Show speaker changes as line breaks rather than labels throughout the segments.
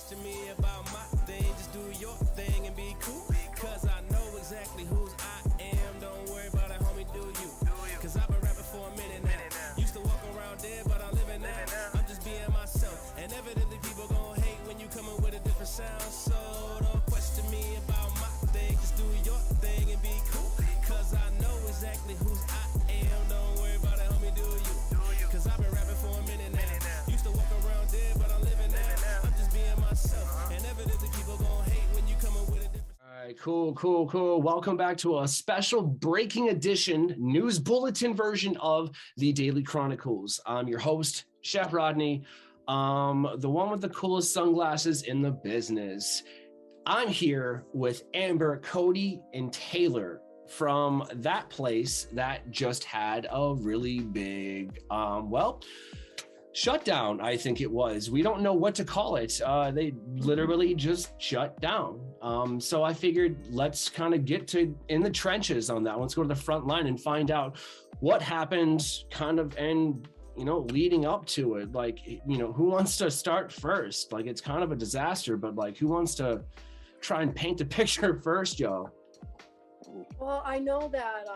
question me about my thing, just do your thing and be cool. Cause I know exactly whose I am. Don't worry about it, homie, do you. Cause I've been rapping for a minute now. Used to walk around dead, but I'm living now. I'm just being myself. And evidently people gon' hate when you coming with a different sound. So don't question me about my thing, just do your thing and be cool. Cause I know exactly whose I am. Don't worry about it, homie, do you. Cause I've been rapping for a minute now. Used to walk around dead, but I'm living now. I'm just being myself. And evidently people gon' hate when you coming with a different.
All right, cool. Welcome back to a special breaking edition news bulletin version of the Daily Chronicles. I'm your host, Chef Rodney, the one with the coolest sunglasses in the business. I'm here with Amber, Cody, and Taylor from that place that just had a really big, shutdown, I think it was. We don't know what to call it. They literally just shut down. So I figured let's kind of get to in the trenches on that. Let's go to the front line and find out what happened kind of and, leading up to it. Like, who wants to start first? Like, it's kind of a disaster, but like, who wants to try and paint the picture first, y'all?
Well, I know that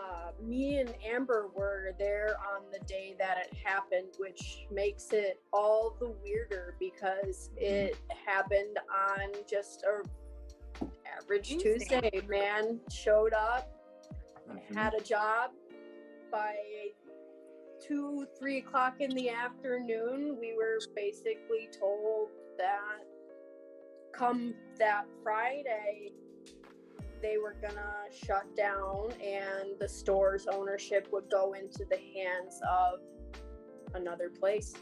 me and Amber were there on the day that it happened, which makes it all the weirder because it happened on just a average Tuesday. Man showed up, had a job. By 2-3 o'clock in the afternoon, we were basically told that come that Friday, they were gonna shut down and the store's ownership would go into the hands of another place.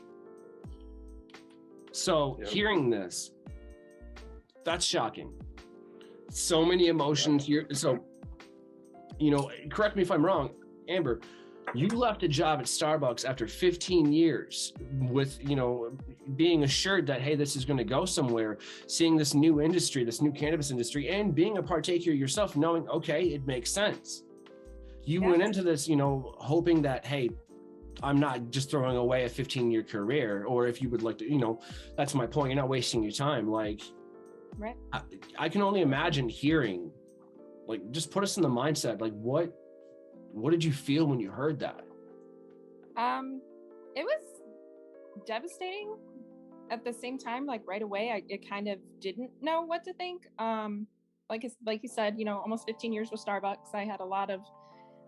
So hearing this, that's shocking. So many emotions here. So, correct me if I'm wrong, Amber, you left a job at Starbucks after 15 years with, being assured that, hey, this is going to go somewhere, seeing this new industry, this new cannabis industry, and being a partaker yourself, knowing, okay, it makes sense. You went into this, hoping that, hey, I'm not just throwing away a 15-year career, or if you would like to, that's my point. You're not wasting your time. Like,
right.
I can only imagine hearing, like, just put us in the mindset, like, what did you feel when you heard that?
It was devastating. At the same time, like right away, I kind of didn't know what to think. Like you said, almost 15 years with Starbucks. I had a lot of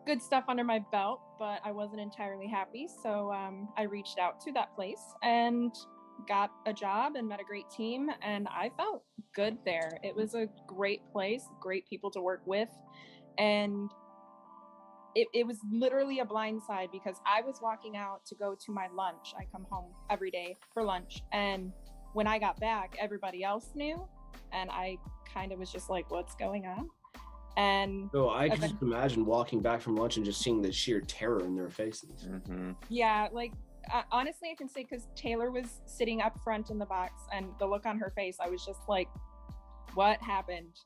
good stuff under my belt, but I wasn't entirely happy. So I reached out to that place and got a job and met a great team, and I felt good there. It was a great place, great people to work with, and it was literally a blindside because I was walking out to go to my lunch. I come home every day for lunch. And when I got back, everybody else knew. And I kind of was just like, what's going on? And
so I can just imagine walking back from lunch and just seeing the sheer terror in their faces.
Mm-hmm. Yeah, like honestly, I can say because Taylor was sitting up front in the box and the look on her face, I was just like, what happened?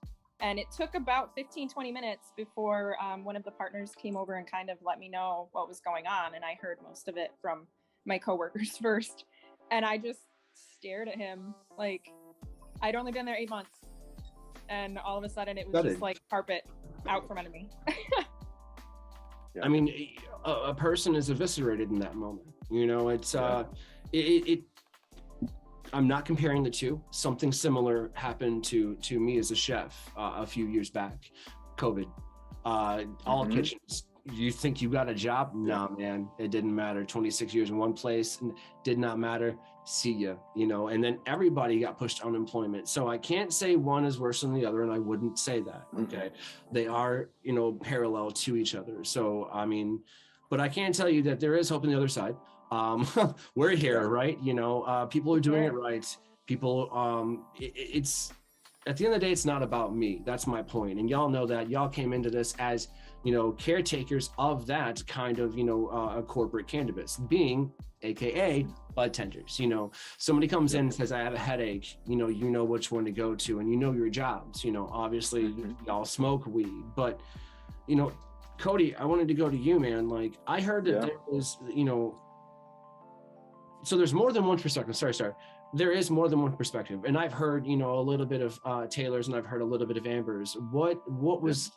And it took about 15-20 minutes before one of the partners came over and kind of let me know what was going on. And I heard most of it from my coworkers first. And I just stared at him like I'd only been there 8 months. And all of a sudden it was just like carpet out from under me.
I mean, a person is eviscerated in that moment. It's I'm not comparing the two. Something similar happened to me as a chef a few years back. COVID, all kitchens. You think you got a job? Nah, man, it didn't matter. 26 years in one place and did not matter. See ya, and then everybody got pushed to unemployment. So I can't say one is worse than the other, and I wouldn't say that. Okay. They are, parallel to each other. So, I mean, but I can tell you that there is hope on the other side. We're here, right? People are doing it right. People, it's at the end of the day, it's not about me. That's my point. And y'all know that. Y'all came into this as, caretakers of that kind of, a corporate cannabis, being AKA bud tenders. Somebody comes in and says, I have a headache, you know which one to go to, and your jobs, obviously y'all smoke weed, but, Cody, I wanted to go to you, man. Like, I heard that there was, so there's more than one perspective. Sorry. there is more than one perspective, and I've heard, you know, a little bit of Taylor's, and I've heard a little bit of Amber's. What was,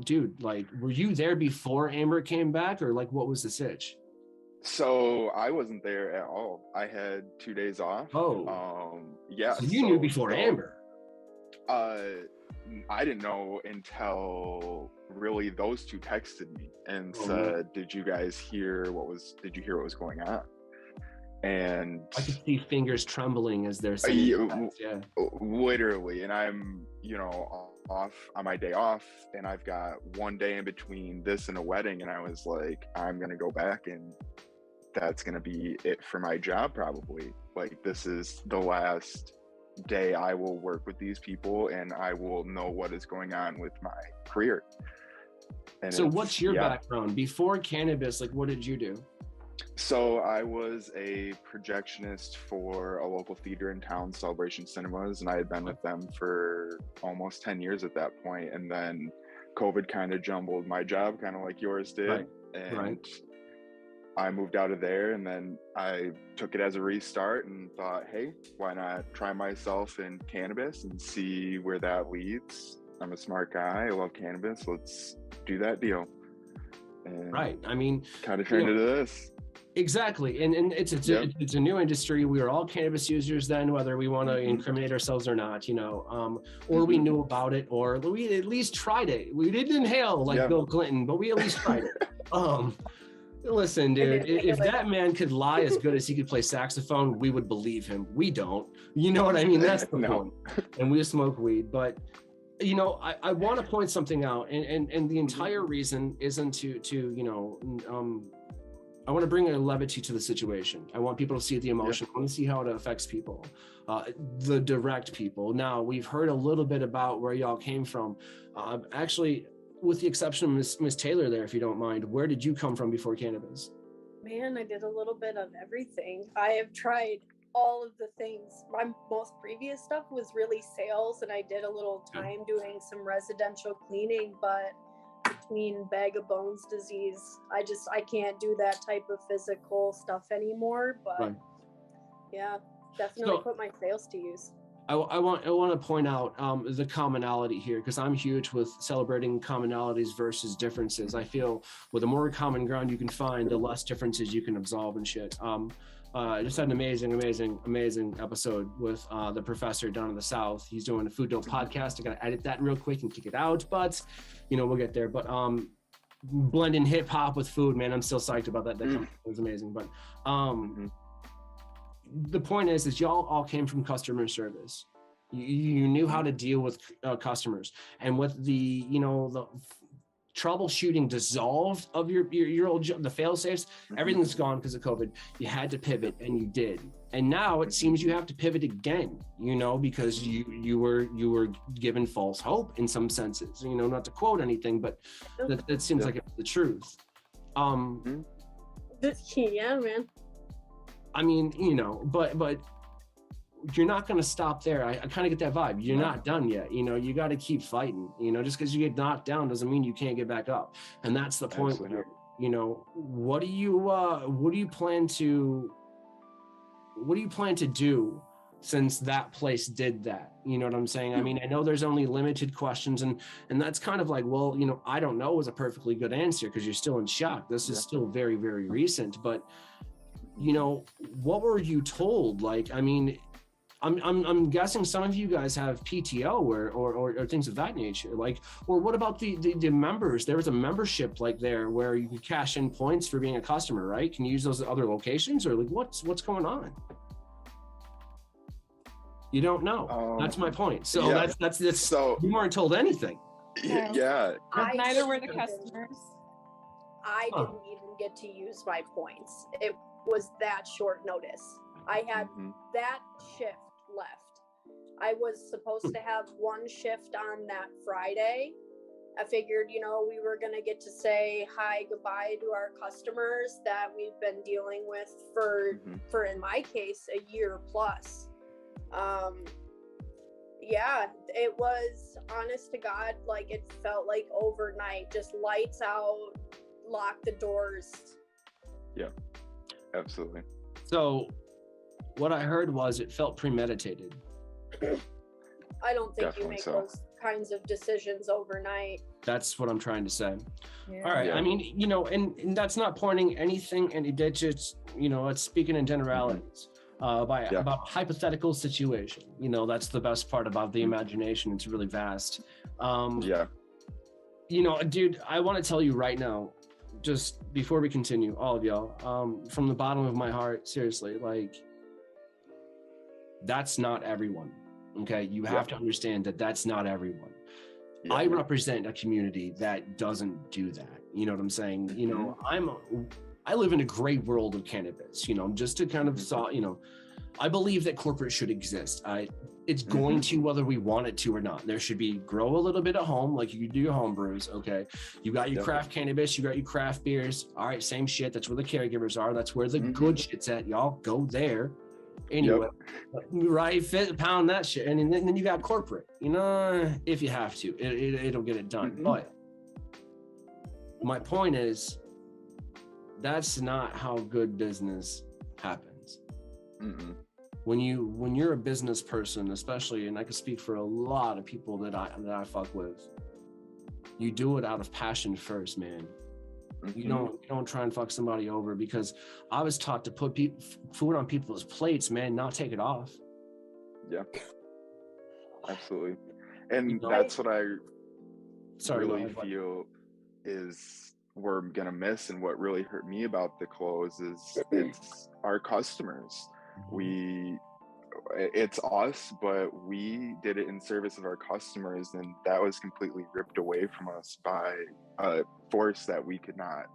dude, like, were you there before Amber came back, or like, what was the sitch?
So I wasn't there at all. I had 2 days off.
Oh,
yeah.
so you knew before Amber.
I didn't know until really those two texted me and said, "Did you guys hear did you hear what was going on?" And
I could see fingers trembling as they're saying yeah.
Literally. And I'm, you know, off on my day off, and I've got 1 day in between this and a wedding, and I was like, I'm gonna go back, and that's gonna be it for my job probably. Like, this is the last day I will work with these people, and I will know what is going on with my career. And
so what's your background before cannabis? Like, what did you do?
So I was a projectionist for a local theater in town, Celebration Cinemas, and I had been with them for almost 10 years at that point. And then COVID kind of jumbled my job, kind of like yours did. And I moved out of there, and then I took it as a restart and thought, hey, why not try myself in cannabis and see where that leads? I'm a smart guy. I love cannabis. Let's do that deal. And
I mean,
kind of turned into this.
Exactly. And it's a new industry. We were all cannabis users then, whether we want to incriminate ourselves or not, you know, or we knew about it, or we at least tried it. We didn't inhale like Bill Clinton, but we at least tried it. Listen, dude, if that man could lie as good as he could play saxophone, we would believe him. We don't. You know what I mean? That's the point. And we smoke weed. But, you know, I want to point something out. And the entire reason isn't to you know, I want to bring a levity to the situation. I want people to see the emotion. I want to see how it affects people, the direct people. Now, we've heard a little bit about where y'all came from. Actually, with the exception of Miss Taylor there, if you don't mind, where did you come from before cannabis?
Man, I did a little bit of everything. I have tried all of the things. My most previous stuff was really sales, and I did a little time doing some residential cleaning, but between bag of bones disease, I can't do that type of physical stuff anymore. But yeah, definitely put my sales to use.
I want to point out the commonality here, because I'm huge with celebrating commonalities versus differences. I feel with the more common ground you can find, the less differences you can absolve and shit. I just had an amazing episode with the professor down in the South. He's doing a Food Dope podcast. I got to edit that real quick and kick it out, but you know, we'll get there. But blending hip hop with food, man, I'm still psyched about that. That was amazing. But the point is y'all all came from customer service. You knew how to deal with customers, and with the, you know, the troubleshooting dissolved of your old job, the fail safes, everything's gone because of COVID. You had to pivot, and you did. And now it seems you have to pivot again, you know, because you were given false hope in some senses, you know, not to quote anything, but that seems like it's the truth.
Yeah, man.
I mean, you know, but you're not going to stop there. I kind of get that vibe. You're not done yet. You know, you got to keep fighting. You know, just because you get knocked down doesn't mean you can't get back up. And that's the point here. You know, what do you plan to do since that place did that? You know what I'm saying? I mean, I know there's only limited questions, and that's kind of like, well, you know, I don't know is a perfectly good answer because you're still in shock. This is still very, very recent, but you know, what were you told? Like, I mean, I'm guessing some of you guys have PTO or things of that nature. Like, or what about the members? There was a membership like there where you could cash in points for being a customer, right? Can you use those at other locations, or like what's going on? You don't know. That's my point. So that's so you weren't told anything.
Yeah.
Neither were the customers.
I didn't even get to use my points. It was that short notice. I had that shift left. I was supposed to have one shift on that Friday. I figured, you know, we were going to get to say hi, goodbye to our customers that we've been dealing with for in my case, a year plus. Yeah, it was, honest to God, like it felt like overnight, just lights out, lock the doors.
Yeah, absolutely.
So what I heard was it felt premeditated.
I don't think
Definitely
you make
so.
those kinds of decisions overnight.
That's what I'm trying to say.
Yeah.
All right.
Yeah.
I mean, you know, and that's not pointing anything, and it just, you know, it's speaking in generalities. About hypothetical situation. You know, that's the best part about the imagination. It's really vast.
Yeah.
You know, dude, I want to tell you right now, just before we continue, all of y'all, from the bottom of my heart, seriously, like, that's not everyone. Okay. You have to understand that that's not everyone.
Yeah.
I represent a community that doesn't do that. You know what I'm saying? You know, I live in a great world of cannabis, you know, just to kind of you know, I believe that corporate should exist. It's going to, whether we want it to or not. There should be grow a little bit at home, like you do your home brews. Okay. You got your craft cannabis, you got your craft beers. All right. Same shit. That's where the caregivers are. That's where the good shit's at. Y'all go there. Anyway, right? Pound that shit. And then you got corporate, you know, if you have to, it'll get it done. But my point is, that's not how good business happens. When you're a business person, especially, and I can speak for a lot of people that I fuck with, you do it out of passion first, man. You don't try and fuck somebody over, because I was taught to put food on people's plates, man, not take it off.
Yeah, absolutely. And
You know,
that's what I
sorry,
really feel is we're gonna miss, and what really hurt me about the close is it's our customers. It's us, but we did it in service of our customers, and that was completely ripped away from us by a force that we could not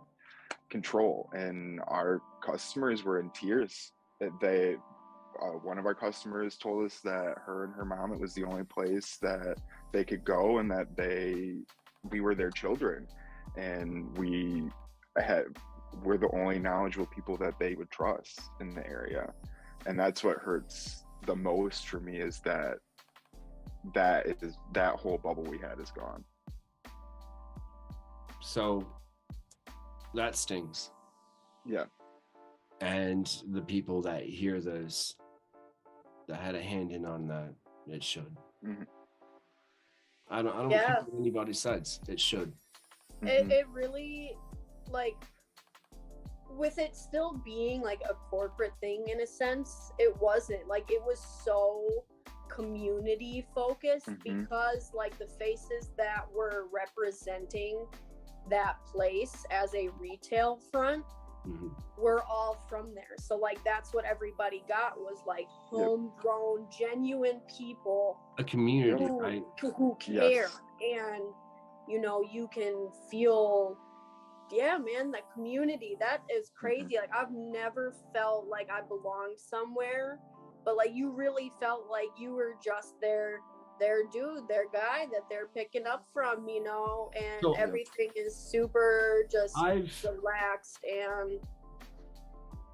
control. And our customers were in tears. That one of our customers told us that her and her mom, it was the only place that they could go, and that we were their children, and we're the only knowledgeable people that they would trust in the area. And that's what hurts the most for me, is that whole bubble we had is gone.
So that stings.
Yeah.
And the people that hear this, that had a hand in on that, it should. I don't care what anybody says. It should.
It really, like, with it still being like a corporate thing in a sense, it wasn't. Like, it was so community focused, because like the faces that were representing that place as a retail front were all from there. So like that's what everybody got, was like homegrown, genuine people,
a community, right?
Who care. And you know, you can feel, yeah, man, the community, that is crazy. Like, I've never felt like I belonged somewhere, but like you really felt like you were just their dude, their guy that they're picking up from, you know, and everything is super just relaxed. And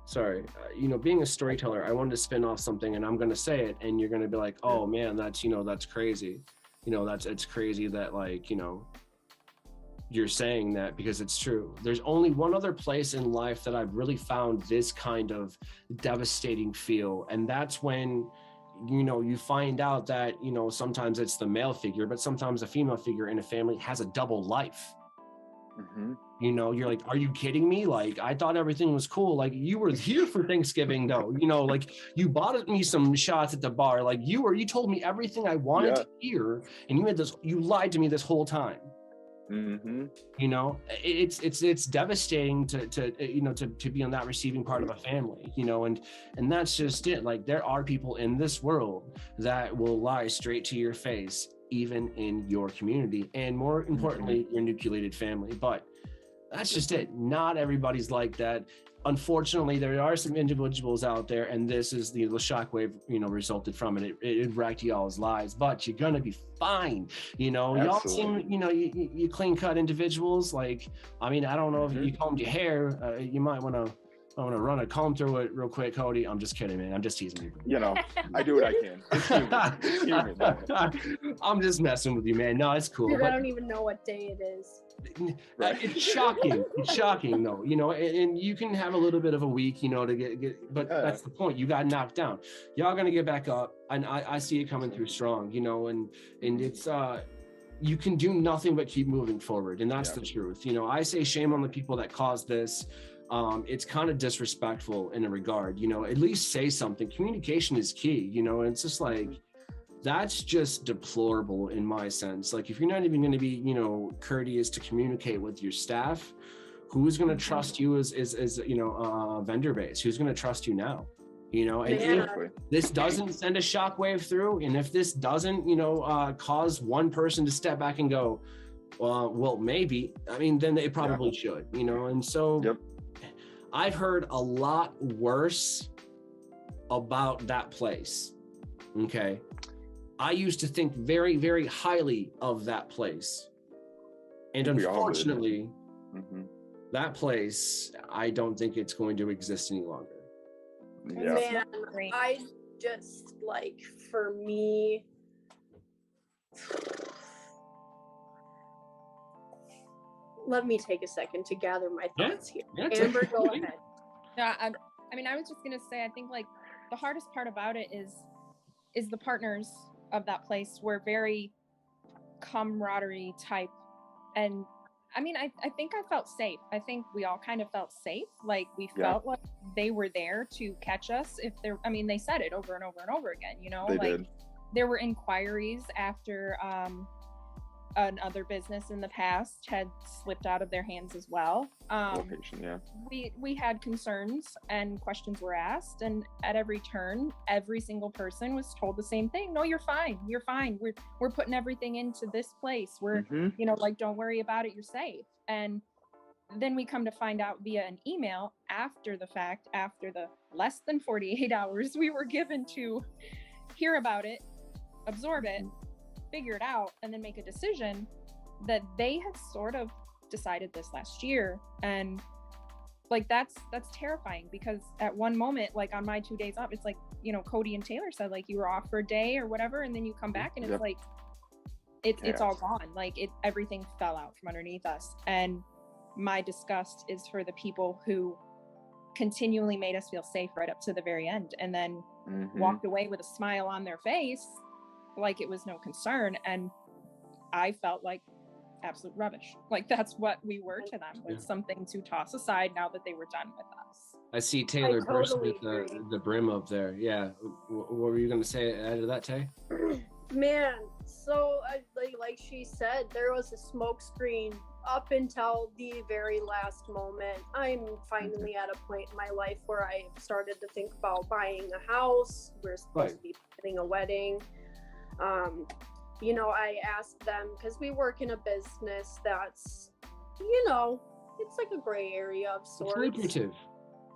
sorry, you know, being a storyteller, I wanted to spin off something, and I'm going to say it, and you're going to be like, oh man, that's, you know, that's crazy. You know, it's crazy that, like, you know, you're saying that, because it's true. There's only one other place in life that I've really found this kind of devastating feel, and that's when, you know, you find out that, you know, sometimes it's the male figure, but sometimes the female figure in a family has a double life. You know, you're like, are you kidding me? Like, I thought everything was cool. Like, you were here for Thanksgiving though, you know, like you bought me some shots at the bar. Like you told me everything I wanted to hear, and you lied to me this whole time. You know, it's devastating to you know, to be on that receiving part of a family, you know, and that's just it. Like, there are people in this world that will lie straight to your face, even in your community, and more importantly, your nucleated family. But that's just it. Not everybody's like that. Unfortunately, there are some individuals out there, and this is the shockwave, you know, resulted from it. It wrecked y'all's lives, but you're gonna be fine. You know, y'all seem, you know, you clean cut individuals. Like, I mean, I don't know if you combed your hair, you might want to I'm gonna run a comb through it real quick, Cody. I'm just kidding, man. I'm just teasing you.
You know, I do what I can. It's human. It's human, man.
I'm just messing with you, man. No, it's cool.
Dude,
But
I don't even know what day it is.
Right.
it's shocking. It's shocking, though. You know, and you can have a little bit of a week, you know, to get. But that's the point. You got knocked down. Y'all gonna get back up, and I see it coming through strong. You know, and it's you can do nothing but keep moving forward, and that's the truth. You know, I say shame on the people that caused this. It's kind of disrespectful in a regard, you know, at least say something. Communication is key, you know, and it's just like, that's just deplorable in my sense. Like, if you're not even going to be, you know, courteous to communicate with your staff, who's going to trust you as you know, vendor base? Who's going to trust you now? You know, and if this doesn't send a shockwave through, and if this doesn't, you know, cause one person to step back and go, well, maybe, I mean, then it probably should, you know, and so I've heard a lot worse about that place. Okay. I used to think very, very highly of that place. And unfortunately, that place, I don't think it's going to exist any longer.
Yeah.
Man, I just, like, for me, let me take a second to gather my thoughts here. Amber, go ahead.
Yeah, I mean, I was just gonna say, I think like the hardest part about it is the partners of that place were very camaraderie type, and I mean, I think I felt safe. I think we all kind of felt safe. Like we felt like they were there to catch us if there. I mean, they said it over and over and over again. You know,
they
like
did.
There were inquiries after another business in the past had slipped out of their hands as well.
Location,
we had concerns and questions were asked, and at every turn, every single person was told the same thing. No, you're fine. You're fine. We're putting everything into this place. We're, you know, like, don't worry about it. You're safe. And then we come to find out via an email after the fact, after the less than 48 hours we were given to hear about it, absorb it, figure it out, and then make a decision, that they had sort of decided this last year. And like that's terrifying, because at one moment, like on my 2 days off, it's like, you know, Cody and Taylor said, like, you were off for a day or whatever, and then you come back and it's like it's all gone. Like everything fell out from underneath us. And my disgust is for the people who continually made us feel safe right up to the very end, and then walked away with a smile on their face like it was no concern. And I felt like absolute rubbish. Like that's what we were to them, was something to toss aside now that they were done with us.
I see Taylor burst with the brim up there. Yeah. What were you going to say out of that, Tay?
Man, so like she said, there was a smoke screen up until the very last moment. I'm finally at a point in my life where I started to think about buying a house. We're supposed to be planning a wedding. You know, I asked them, because we work in a business that's, you know, it's like a gray area of sorts.
It's lucrative.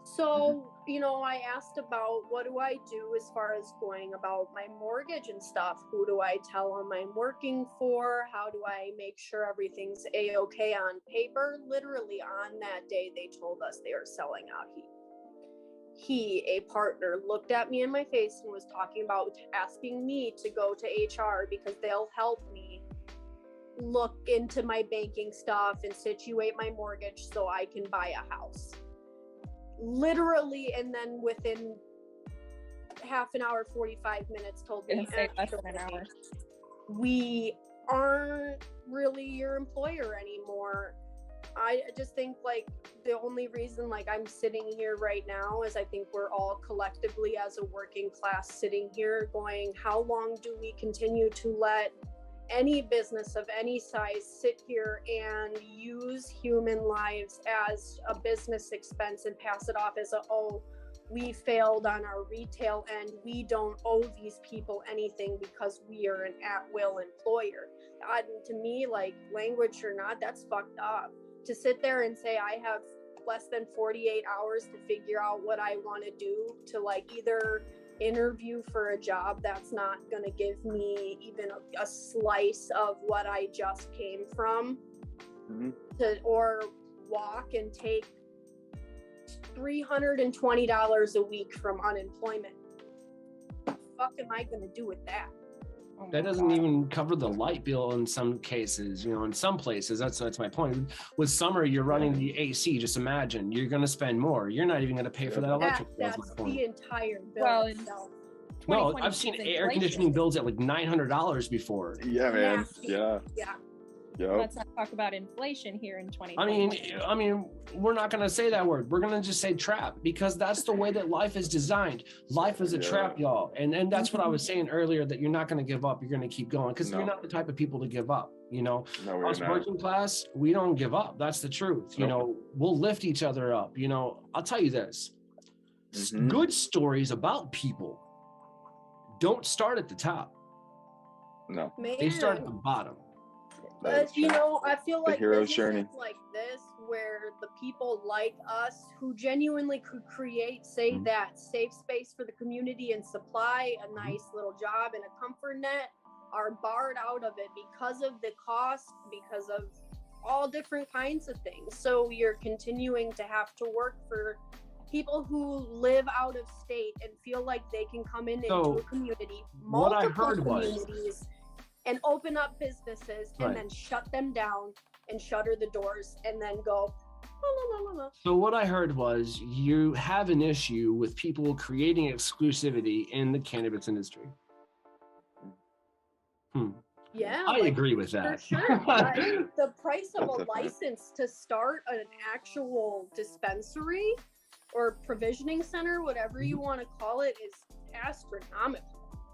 So, you know, I asked about what do I do as far as going about my mortgage and stuff. Who do I tell them I'm working for? How do I make sure everything's A-okay on paper? Literally on that day, they told us they were selling out. A partner, looked at me in my face and was talking about asking me to go to HR because they'll help me look into my banking stuff and situate my mortgage so I can buy a house. Literally, and then within half an hour, 45 minutes, told me
less than an hour.
We aren't really your employer anymore. I just think like the only reason like I'm sitting here right now is I think we're all collectively as a working class sitting here going, how long do we continue to let any business of any size sit here and use human lives as a business expense and pass it off as we failed on our retail end. We don't owe these people anything because we are an at-will employer. To me, like, language or not, that's fucked up. To sit there and say I have less than 48 hours to figure out what I want to do, to like either interview for a job that's not going to give me even a slice of what I just came from, or walk and take $320 a week from unemployment. What the fuck am I gonna do with that?
Oh my
That doesn't
God.
even cover the light bill in some cases, you know, in some places. That's my point. With summer, you're running the AC. Just imagine you're going to spend more. You're not even going to pay for that electric bill.
That's
Is my point.
the entire bill
Well,
itself.
No,
2020
I've seen
is
air
inflation.
conditioning bills at like $900 before.
Yeah, man.
Nasty.
Yeah.
Yeah.
Yep.
Let's not talk about inflation here in 2020.
I mean, we're not going to say that word. We're going to just say trap, because that's the way that life is designed. Life is a trap, y'all. And that's what I was saying earlier, that you're not going to give up. You're going to keep going, because
No.
you're not the type of people to give up. You know,
No, we're
us
not.
working class, we don't give up. That's the truth. You
Nope.
know, we'll lift each other up. You know, I'll tell you this.
Mhm.
Good stories about people don't start at the top.
No.
Man.
They start at the bottom.
That's
You
true.
know, I feel like
hero's
businesses
journey.
like this, where the people like us who genuinely could create, say,
Mhm.
that safe space for the community and supply a nice little job and a comfort net, are barred out of it because of the cost, because of all different kinds of things. So you're continuing to have to work for people who live out of state and feel like they can come in
So,
into a community,
what I
multiple
heard was-
communities, and open up businesses and
Right.
then shut them down and shutter the doors and then go, la, la, la, la, la.
So what I heard was you have an issue with people creating exclusivity in the cannabis industry.
Yeah,
I
like,
agree with
for
that.
sure. Like, the price of
That's
a
a fact.
license to start an actual dispensary or provisioning center, whatever you want to call it, is astronomical.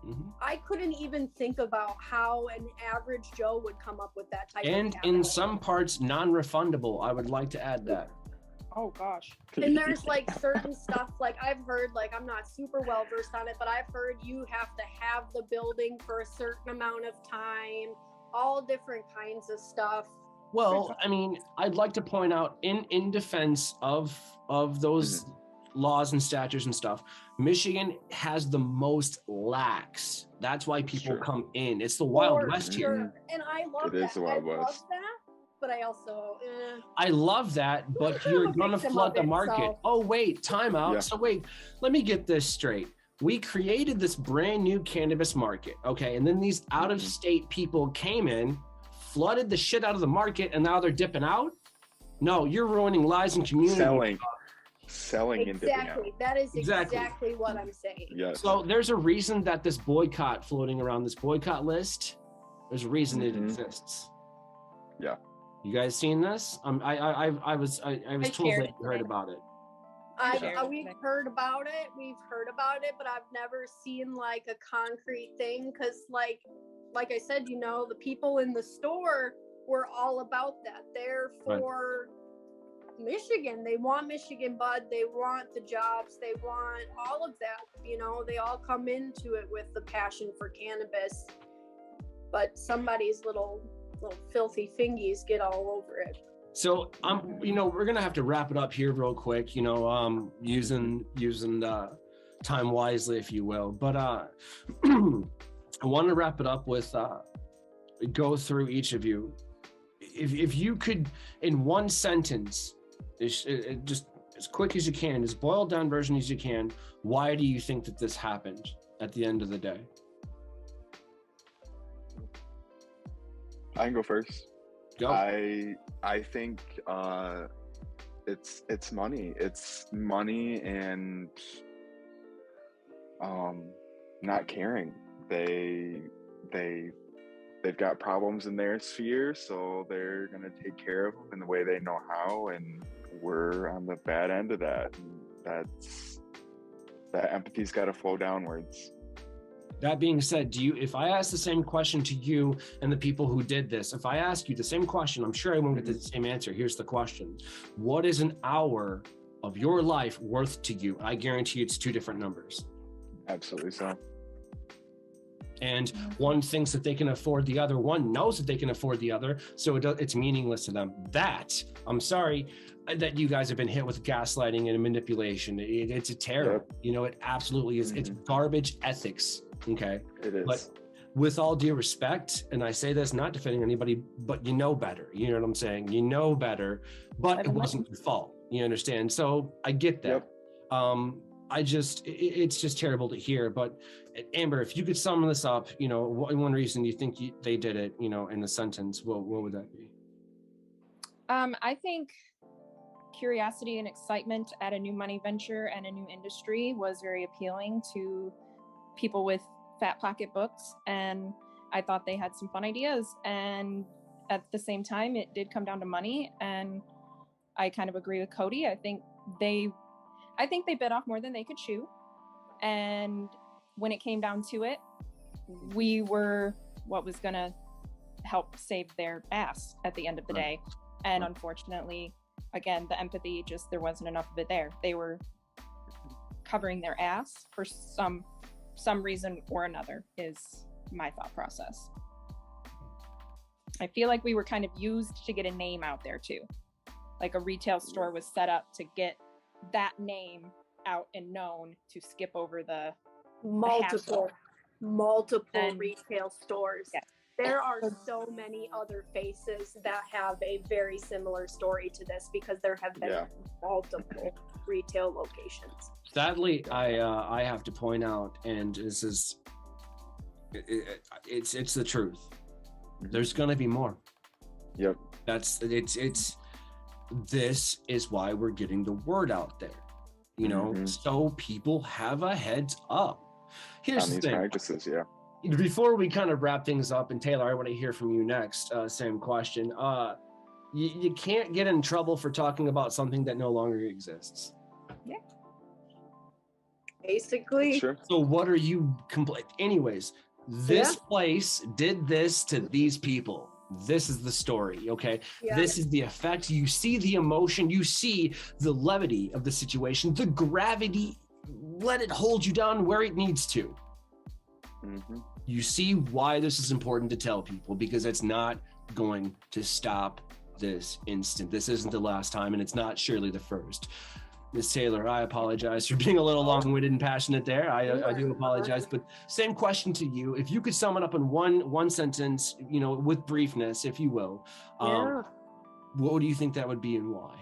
Mhm.
I couldn't even think about how an average Joe would come up with that type
And
of
in
capital.
some parts, non-refundable. I would like to add that.
Oh gosh.
And there's like certain stuff, like I've heard, like I'm not super well versed on it, but I've heard you have to have the building for a certain amount of time, all different kinds of stuff.
Well, I mean, I'd like to point out in defense of those laws and statutes and stuff, Michigan has the most lax. That's why people
Sure.
come in. It's the Wild
For
West
sure.
here.
And I love
It
that.
is the Wild
I love
West.
that, but I also,
I love that, but
I'm
you're
a
gonna
victim
flood
of
the
it,
market.
so-
Oh wait, time out.
Yeah.
So wait, let me get this straight. We created this brand new cannabis market, okay? And then these out-of-state people came in, flooded the shit out of the market, and now they're dipping out? No, you're ruining lives and community.
Selling and dipping out.
exactly. That is
Exactly.
exactly what I'm saying.
Yes.
So there's a reason that this boycott floating around, this boycott list, there's a reason it
Mhm.
exists.
Yeah.
You guys seen this? I was told
shared
that
it
you heard
today.
about it.
We've heard about it, but I've never seen like a concrete thing. Because like I said, you know, the people in the store were all about that. They're
Right.
for Michigan. They want Michigan bud. They want the jobs. They want all of that. You know, they all come into it with the passion for cannabis, but somebody's little filthy fingies get all over it.
So you know, we're gonna have to wrap it up here real quick. You know, using time wisely, if you will. But I want to wrap it up with go through each of you. If you could, in one sentence, just as quick as you can, as boiled down version as you can, why do you think that this happened at the end of the day?
I can go first.
Go.
I think it's money. It's money and not caring. They've got problems in their sphere, so they're gonna take care of them in the way they know how, and we're on the bad end of that. And that empathy's got to flow downwards.
That being said, if I ask the same question to you and the people who did this, if I ask you the same question, I'm sure I won't get the same answer. Here's the question. What is an hour of your life worth to you? I guarantee you it's two different numbers.
Absolutely so.
And one thinks that they can afford the other, one knows that they can afford the other, so it's meaningless to them. I'm sorry that you guys have been hit with gaslighting and manipulation. It's a terror.
Yep.
You know, it absolutely is. It's garbage ethics. Okay.
It is.
But with all due respect, and I say this not defending anybody, but you know better. You know what I'm saying? You know better, but it wasn't your fault. You understand? So I get that.
Yep.
It's just terrible to hear. But Amber, if you could sum this up, one reason you think they did it, in a sentence, what would that be?
I think curiosity and excitement at a new money venture and a new industry was very appealing to people with fat pocketbooks, and I thought they had some fun ideas. And at the same time, it did come down to money, and I kind of agree with Cody. I think they bit off more than they could chew, and when it came down to it, we were what was going to help save their ass at the end of the day. And unfortunately, again, the empathy, just there wasn't enough of it there. They were covering their ass for some reason or another, is my thought process. I feel like we were kind of used to get a name out there too. Like a retail store was set up to get that name out and known, to skip over the
multiple
And-
retail stores.
Yes.
There are so many other faces that have a very similar story to this, because there have been multiple retail locations.
Sadly, I have to point out, and this is, it's the truth. There's gonna be more.
Yep.
This is why we're getting the word out there, so people have a heads up. Here's
On
the
these
thing.
practices, yeah.
Before we kind of wrap things up, and Taylor, I want to hear from you next. Same question. You can't get in trouble for talking about something that no longer exists.
Yeah.
Basically.
Sure.
So what are you anyways, this place did this to these people. This is the story, okay?
Yeah.
This is the effect. You see the emotion, you see the levity of the situation, the gravity, let it hold you down where it needs to.
Mm-hmm.
You see why this is important to tell people, because it's not going to stop this instant. This isn't the last time, and it's not surely the first. Miss Taylor, I apologize for being a little long-winded and passionate there. I do apologize, but same question to you. If you could sum it up in one sentence, with briefness, if you will, what do you think that would be and why?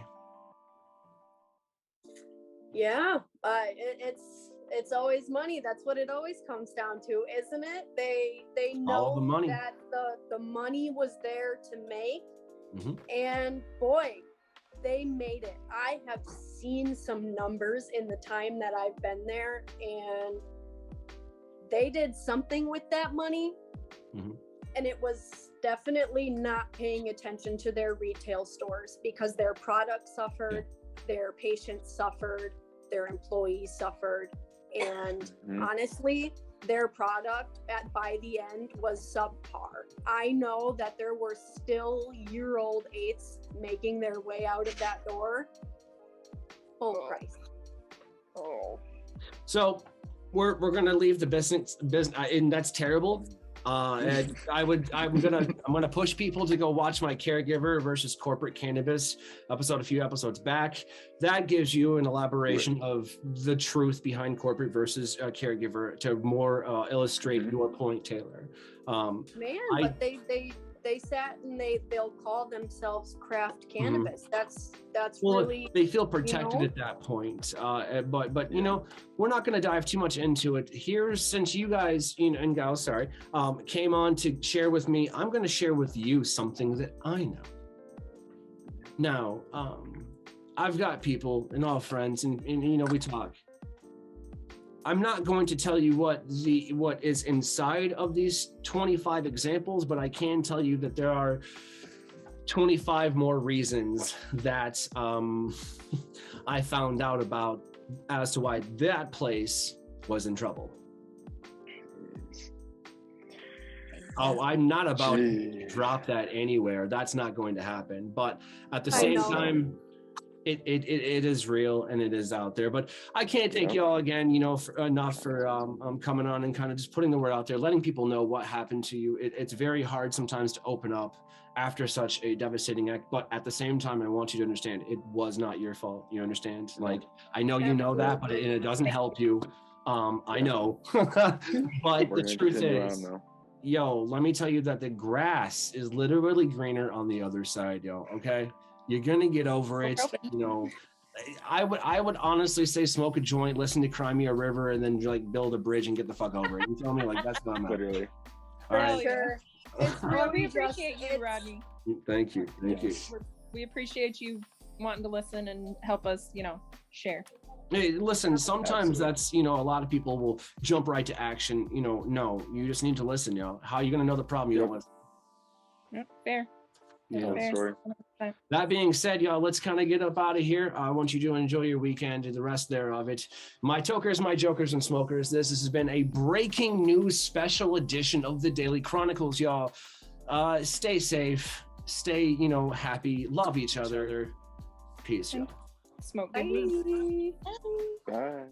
Yeah, it's always money. That's what it always comes down to, isn't it? They know
the money.
that the money was there to make, and boy, they made it. I have seen some numbers in the time that I've been there, and they did something with that money, and it was definitely not paying attention to their retail stores, because their product suffered, their patients suffered, their employees suffered, and honestly, their product by the end was subpar. I know that there were still year-old 8s making their way out of that door. Full price.
So we're gonna leave the business, and that's terrible. And I'm gonna push people to go watch my Caregiver versus Corporate Cannabis episode a few episodes back. That gives you an elaboration of the truth behind corporate versus caregiver to more illustrate your point, Taylor.
But they sat and they'll call themselves craft cannabis. That's really,
they feel protected at that point. But we're not going to dive too much into it here, since you guys and gals, came on to share with me. I'm going to share with you something that I know. Now, I've got people and all friends, and we talk. I'm not going to tell you what is inside of these 25 examples, but I can tell you that there are 25 more reasons that I found out about as to why that place was in trouble. Oh, I'm not about to drop that anywhere. That's not going to happen. But at the same time, it is real and it is out there. But I can't thank you all again, enough for coming on and kind of just putting the word out there, letting people know what happened to you. It's very hard sometimes to open up after such a devastating act, but at the same time, I want you to understand it was not your fault. You understand? Like, I know you know that, but it doesn't help you. I know, but the truth is, let me tell you that the grass is literally greener on the other side, okay? You're gonna get over it. I would honestly say smoke a joint, listen to Cry Me a River, and then like build a bridge and get the fuck over it. You feel me? Like that's what I'm at.
Literally.
All right.
Hell yeah.
Sure. It's
Well, we
really just-
appreciate you,
it's-
Rodney.
Thank you. Thank you.
We appreciate you wanting to listen and help us, share.
Hey, listen, sometimes
Absolutely.
that's, a lot of people will jump right to action. No, you just need to listen, How are you going to know the problem? You don't listen.
Yep, fair.
Yeah.
Fair.
Story.
100%.
That being said, y'all, let's kind of get up out of here. I want you to enjoy your weekend and the rest thereof it. My tokers, my jokers, and smokers, this has been a breaking news special edition of the Daily Chronicles, y'all. Stay safe, stay, happy, love each other. Peace, y'all.
Smoke good weed.
Bye.